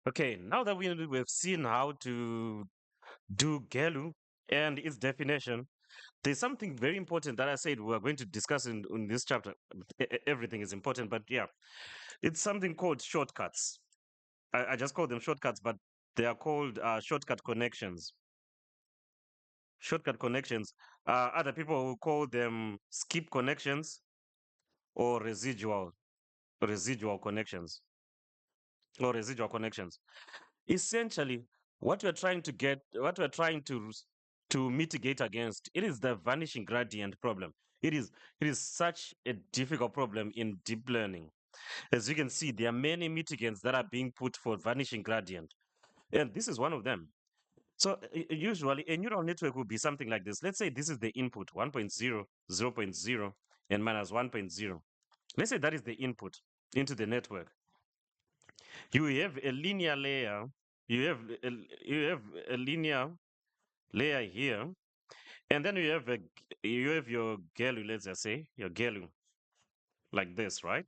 Okay, now that we've seen how to do GELU and its definition, there's something very important that I said we're going to discuss in this chapter. Everything is important, but yeah, it's something called shortcuts. I just call them shortcuts, but they are called shortcut connections. Shortcut connections. Other people will call them skip connections or residual connections or residual connections. Essentially, what we're trying to mitigate against, it is the vanishing gradient problem. It is it is such a difficult problem in deep learning. As you can see, there are many mitigants that are being put for vanishing gradient, and this is one of them. So usually a neural network will be something like this. Let's say this is the input 1.0, 0.0, and minus 1.0. Let's say that is the input into the network. You have a linear layer. You have a, you have a linear layer here, and then you have your GELU. Let's just say your GELU like this, right?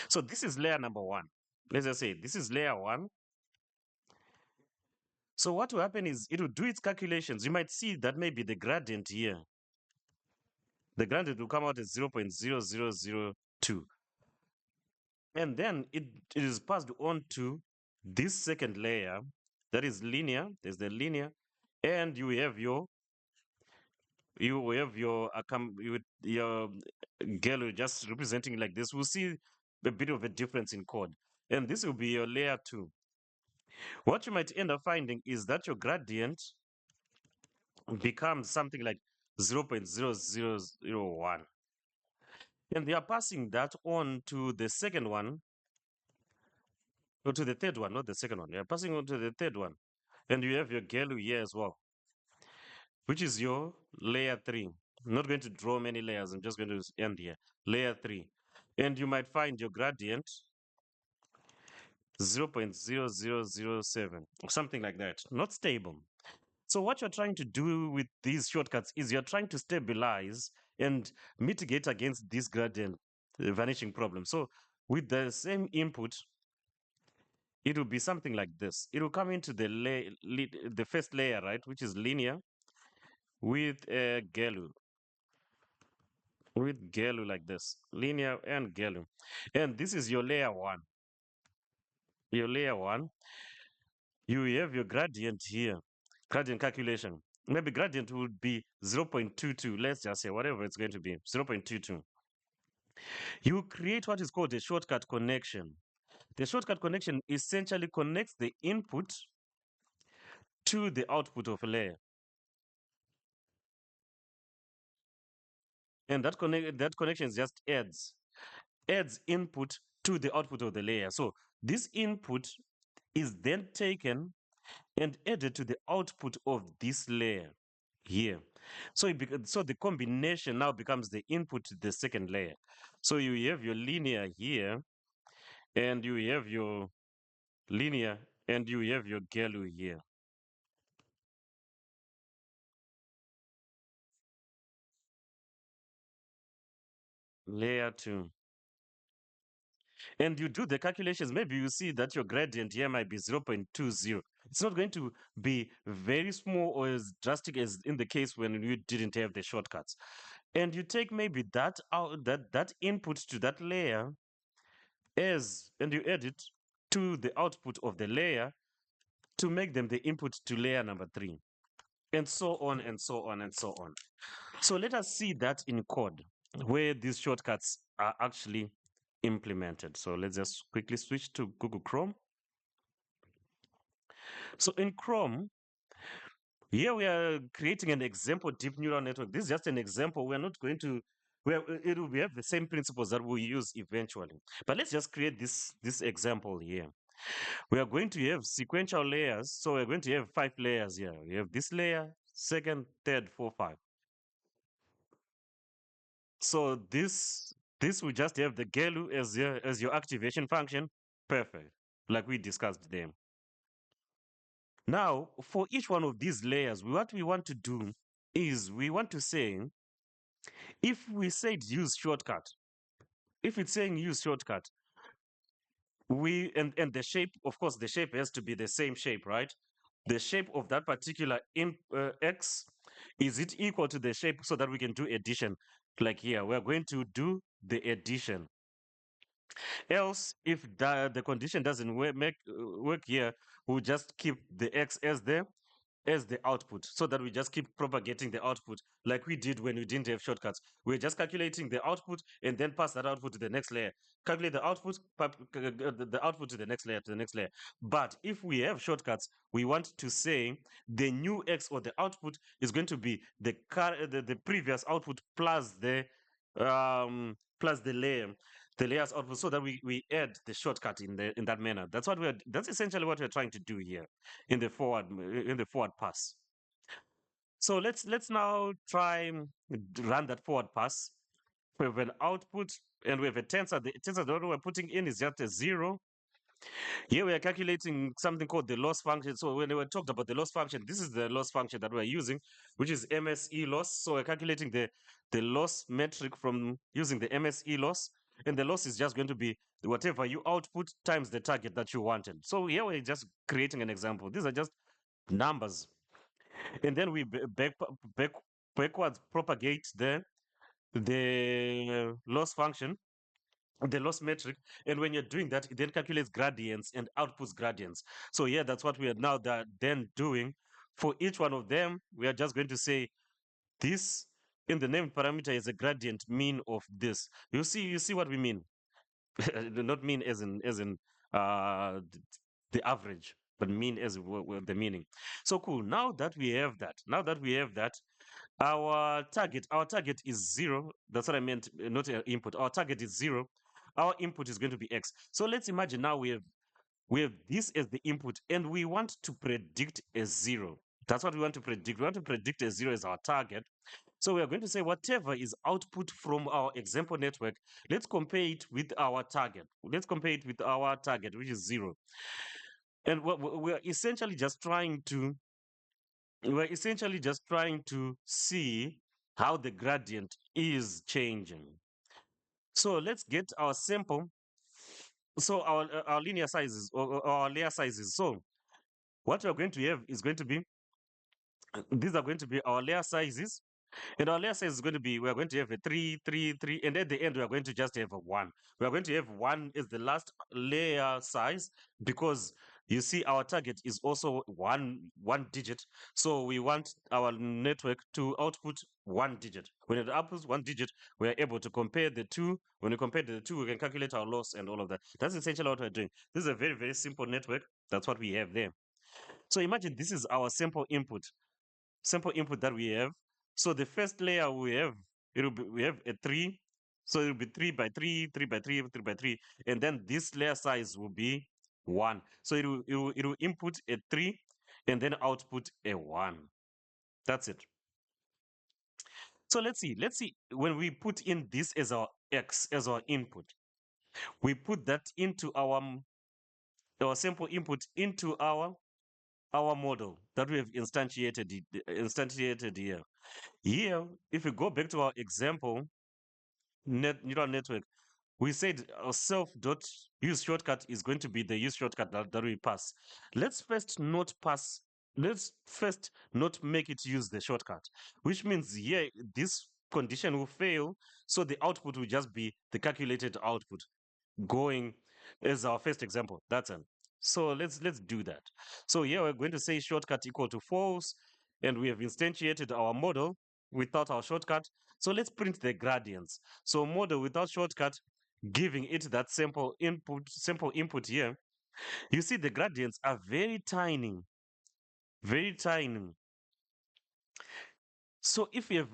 So this is layer number one. Let's just say this is layer one. So what will happen is it will do its calculations. You might see that maybe the gradient here, the gradient will come out as 0.0002, and then it is passed on to this second layer that is linear. There's the linear, and your girl just representing like this. We'll see a bit of a difference in code, and this will be your layer two. What you might end up finding is that your gradient becomes something like 0.0001, and they are passing that on to the second one, or to the third one, not the second one. They are passing on to the third one, and you have your girl here as well, which is your layer three. I'm not going to draw many layers. I'm just going to end here. Layer three. And you might find your gradient 0.0007 or something like that. Not stable. So what you're trying to do with these shortcuts is you're trying to stabilize and mitigate against this gradient vanishing problem. So with the same input, it will be something like this. It will come into the first layer, right, which is linear with a GELU. With GELU like this, linear and GELU. And this is your layer one. Your layer one, you have your gradient here, gradient calculation. Maybe gradient would be 0.22, let's just say, whatever it's going to be, 0.22. You create what is called a shortcut connection. The shortcut connection essentially connects the input to the output of a layer. And that connection just adds input to the output of the layer. So this input is then taken and added to the output of this layer here. So the combination now becomes the input to the second layer. So you have your linear here, and you have your linear, and you have your GELU here. Layer two. And you do the calculations, maybe you see that your gradient here might be 0.20. It's not going to be very small or as drastic as in the case when you didn't have the shortcuts. And you take maybe that input to that layer and you add it to the output of the layer to make them the input to layer number three, and so on and so on and so on. So let us see that in code where these shortcuts are actually implemented. So let's just quickly switch to Google Chrome. So in Chrome, here we are creating an example deep neural network. This is just an example. We're not going to where we have the same principles that we'll use eventually. But let's just create this example here. We are going to have sequential layers. So we're going to have 5 layers here. We have this layer, second, third, four, five. So this will just have the GELU as your activation function. Perfect. Like we discussed them. Now, for each one of these layers, what we want to do is we want to say, if we said use shortcut, if it's saying use shortcut, And the shape, of course, the shape has to be the same shape, right? The shape of that particular x, is it equal to the shape so that we can do addition? Like here, we're going to do the addition. Else, if the condition doesn't work here, we'll just keep the x as the output so that we just keep propagating the output like we did when we didn't have shortcuts. We're just calculating the output and then pass that output to the next layer. Calculate the output, the output to the next layer, to the next layer. But if we have shortcuts, we want to say the new x, or the output, is going to be the previous output plus the layer, the layers output, so that we add the shortcut in that manner. That's essentially what we're trying to do here in the forward pass. So let's now try run that forward pass. We have an output and we have a tensor. The tensor that we're putting in is just a 0. Here we are calculating something called the loss function. So when we talked about the loss function, this is the loss function that we're using, which is MSE loss. So we're calculating the loss metric from using the MSE loss. And the loss is just going to be whatever you output times the target that you wanted. So here we're just creating an example. These are just numbers. And then we backwards propagate the loss function, the loss metric. And when you're doing that, it then calculates gradients and outputs gradients. So yeah, that's what we are now then doing. For each one of them, we are just going to say this in the named parameter is a gradient mean of this. You see what we mean. Not mean as in uh th- the average, but mean as the meaning. So cool. Now that we have that, our target is 0. That's what I meant, not input. Our target is 0. Our input is going to be x. So let's imagine now we have this as the input and we want to predict a 0. That's what we want to predict. We want to predict a 0 as our target. So we are going to say whatever is output from our example network, let's compare it with our target. Let's compare it with our target, which is 0. And we're essentially just trying to see how the gradient is changing. So let's get our sample. So our linear sizes, or our layer sizes. So what we're going to have is going to be, these are going to be our layer sizes. And our layer size is going to be, we're going to have a 3, 3, 3, and at the end, we're going to just have a 1. We're going to have 1 as the last layer size, because you see our target is also one digit. So we want our network to output 1 digit. When it outputs 1 digit, we are able to compare the two. When we compare the two, we can calculate our loss and all of that. That's essentially what we're doing. This is a very, very simple network. That's what we have there. So imagine this is our sample input that we have. So the first layer we have a 3. So it'll be 3 by 3, 3 by 3, 3 by 3. And then this layer size will be 1. So it will input a 3 and then output a 1. That's it. So let's see when we put in this as our x, as our input, we put that into our sample input into our model that we have instantiated here. Here, if we go back to our example neural network, we said our self dot use shortcut is going to be the use shortcut that we pass. Let's first not pass. Let's first not make it use the shortcut, which means here this condition will fail. So the output will just be the calculated output going as our first example. That's it. So let's do that. So here we're going to say shortcut equal to false, and we have instantiated our model without our shortcut. So let's print the gradients. So model without shortcut, giving it that simple input here. You see the gradients are very tiny, very tiny. So if you have,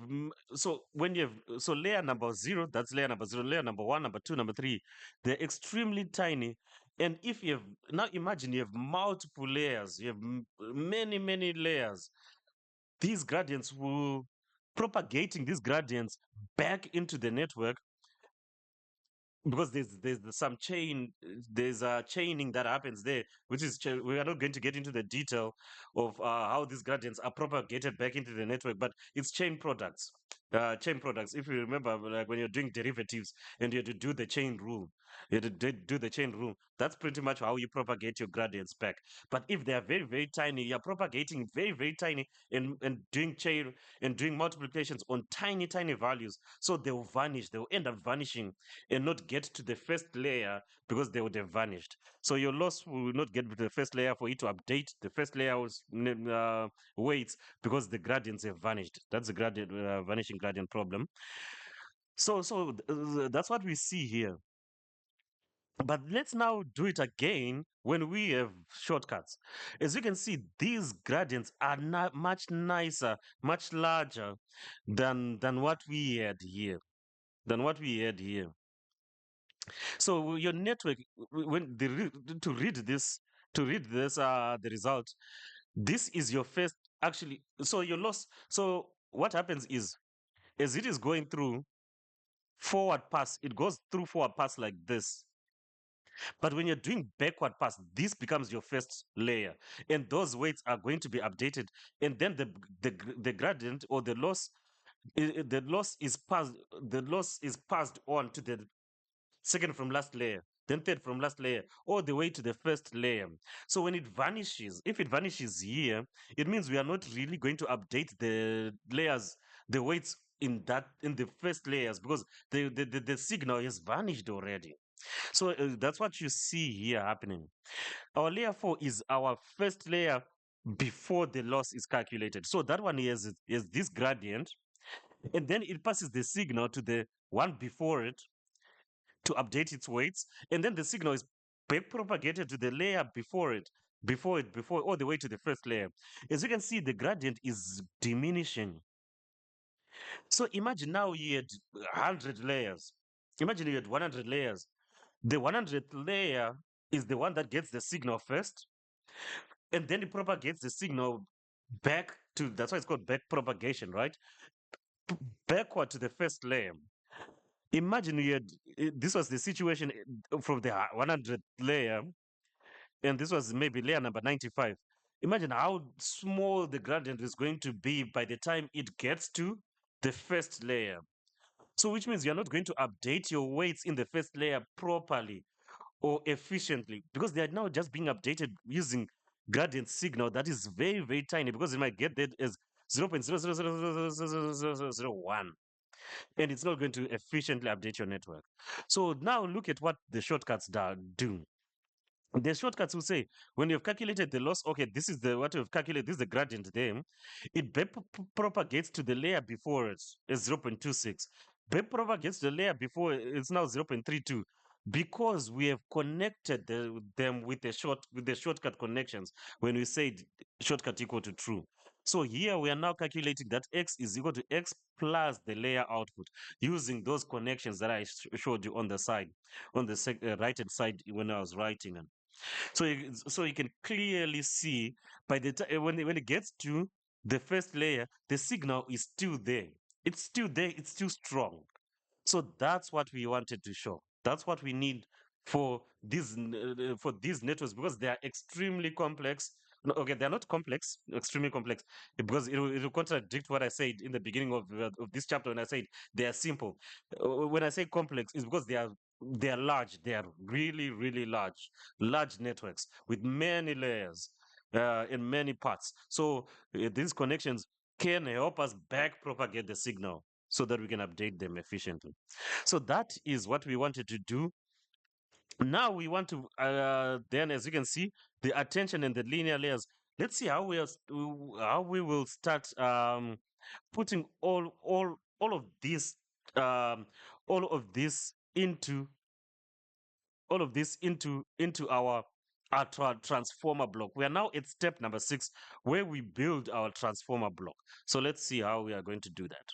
so when you have, so layer number 0, that's layer number 0, layer number 1, number 2, number 3, they're extremely tiny. And if you have, now imagine you have multiple layers, you have many, many layers. These gradients will, propagating these gradients back into the network, because there's some there's a chaining that happens there, which is we are not going to get into the detail of how these gradients are propagated back into the network, but it's chain products. chain products. If you remember, like when you're doing derivatives and you have to do the chain rule, you have to do the chain rule. That's pretty much how you propagate your gradients back. But if they are very, very tiny, you're propagating very, very tiny and doing chain and doing multiplications on tiny, tiny values. So they'll vanish. They'll end up vanishing and not get to the first layer because they would have vanished. So your loss will not get to the first layer for it to update the first layer weights because the gradients have vanished. That's the gradient vanishing gradient problem. So that's what we see here. But let's now do it again when we have shortcuts. As you can see, these gradients are not much nicer, much larger than what we had here. Than what we had here. So your network, when to read this, the result, this is your first actually. So your loss. So what happens is, as it is going through forward pass, it goes through forward pass like this. But when you're doing backward pass, this becomes your first layer, and those weights are going to be updated, and then the gradient or the loss is passed. The loss is passed on to the second from last layer, then third from last layer, all the way to the first layer. So when it vanishes, if it vanishes here, it means we are not really going to update the layers, the weights in the first layers because the signal has vanished already. So that's what you see here happening. Our layer 4 is our first layer before the loss is calculated. So that one is this gradient, and then it passes the signal to the one before it to update its weights, and then the signal is back propagated to the layer before all the way to the first layer. As you can see, the gradient is diminishing. So imagine now you had 100 layers. Imagine you had 100 layers. The 100th layer is the one that gets the signal first, and then it propagates the signal back to, that's why it's called back propagation, right? Backward to the first layer. Imagine you had, this was the situation from the 100th layer, and this was maybe layer number 95. Imagine how small the gradient is going to be by the time it gets to the first layer. So, which means you're not going to update your weights in the first layer properly or efficiently because they are now just being updated using gradient signal that is very, very tiny because you might get that as 0.000000001, and it's not going to efficiently update your network. So now look at what the shortcuts do. The shortcuts will say when you've calculated the loss, okay, this is the what you've calculated, this is the gradient there. It propagates to the layer before it is 0.26. Back propagates to the layer before it's now 0.32 because we have connected them with the shortcut connections when we said shortcut equal to true. So here we are now calculating that x is equal to x plus the layer output using those connections that I showed you on the side, on the right hand side when I was writing them. So you can clearly see by the time when it gets to the first layer, the signal is still there. It's still there. It's still strong. So that's what we wanted to show. That's what we need for these networks because they are extremely complex. No, okay, they're not complex, extremely complex, because it will contradict what I said in the beginning of this chapter when I said they are simple. When I say complex, it's because they are large. They are really, really large networks with many layers in many parts. So these connections can help us back propagate the signal so that we can update them efficiently. So that is what we wanted to do. Now we want to then, as you can see, the attention and the linear layers. Let's see how we will start putting all of this um, all of this into into our transformer block. We are now at step number 6 where we build our transformer block. So let's see how we are going to do that.